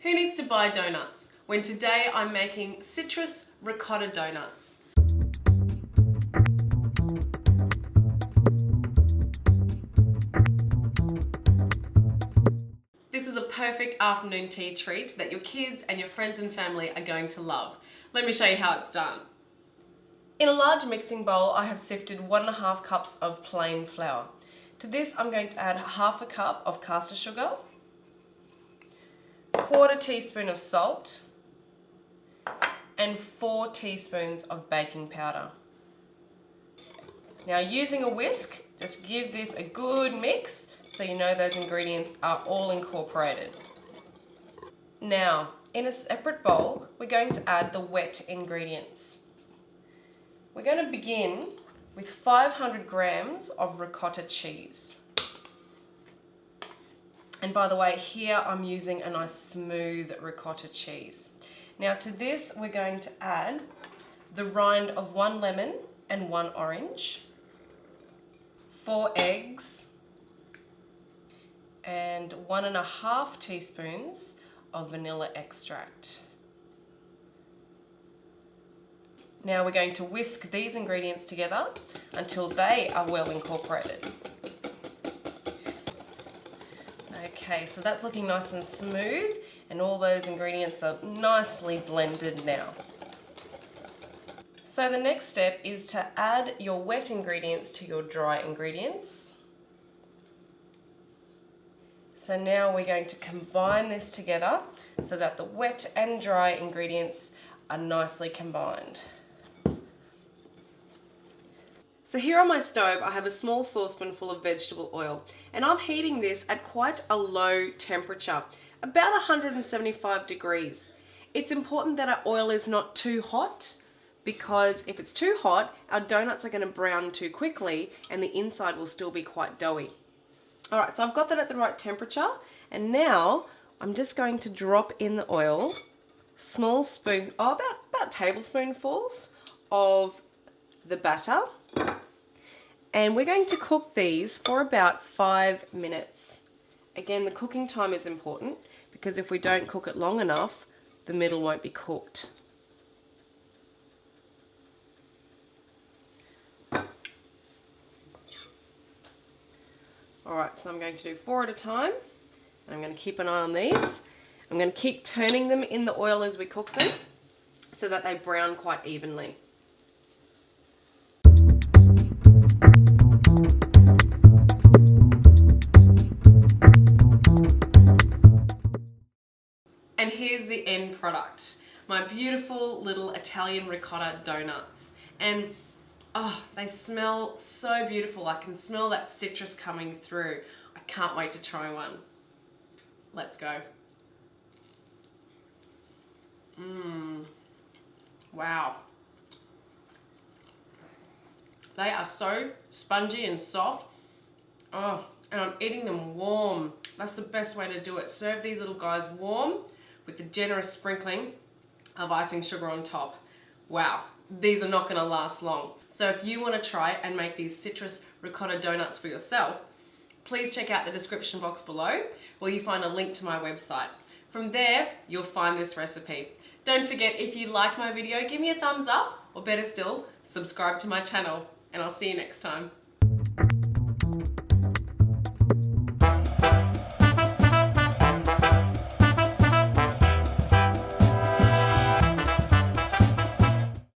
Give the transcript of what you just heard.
Who needs to buy donuts when today I'm making citrus ricotta donuts? This is a perfect afternoon tea treat that your kids and your friends and family are going to love. Let me show you how it's done. In a large mixing bowl, I have sifted 1.5 cups of plain flour. To this, I'm going to add 1/2 cup of caster sugar, 1/4 teaspoon of salt, and 4 teaspoons of baking powder. Now, using a whisk, just give this a good mix so you know those ingredients are all incorporated. Now, in a separate bowl, we're going to add the wet ingredients. We're going to begin with 500 grams of ricotta cheese. And by the way, here I'm using a nice smooth ricotta cheese. Now to this, we're going to add the rind of 1 lemon and 1 orange, 4 eggs, and 1.5 teaspoons of vanilla extract. Now we're going to whisk these ingredients together until they are well incorporated. Okay, so that's looking nice and smooth and all those ingredients are nicely blended now. So the next step is to add your wet ingredients to your dry ingredients. So now we're going to combine this together so that the wet and dry ingredients are nicely combined. So here on my stove, I have a small saucepan full of vegetable oil, and I'm heating this at quite a low temperature, about 175 degrees. It's important that our oil is not too hot, because if it's too hot, our donuts are going to brown too quickly and the inside will still be quite doughy. Alright, so I've got that at the right temperature, and now I'm just going to drop in the oil, small spoon, about tablespoonfuls of the batter. And we're going to cook these for about 5 minutes. Again, the cooking time is important because if we don't cook it long enough, the middle won't be cooked. Alright, so I'm going to do 4 at a time. And I'm going to keep an eye on these. I'm going to keep turning them in the oil as we cook them so that they brown quite evenly. And here's the end product, my beautiful little Italian ricotta donuts. And oh, they smell so beautiful. I can smell that citrus coming through. I can't wait to try one. Let's go. Wow. They are so spongy and soft. Oh, and I'm eating them warm. That's the best way to do it. Serve these little guys warm with the generous sprinkling of icing sugar on top. Wow, these are not going to last long. So if you want to try and make these citrus ricotta donuts for yourself, please check out the description box below where you find a link to my website. From there, you'll find this recipe. Don't forget, if you like my video, give me a thumbs up, or better still, subscribe to my channel, and I'll see you next time.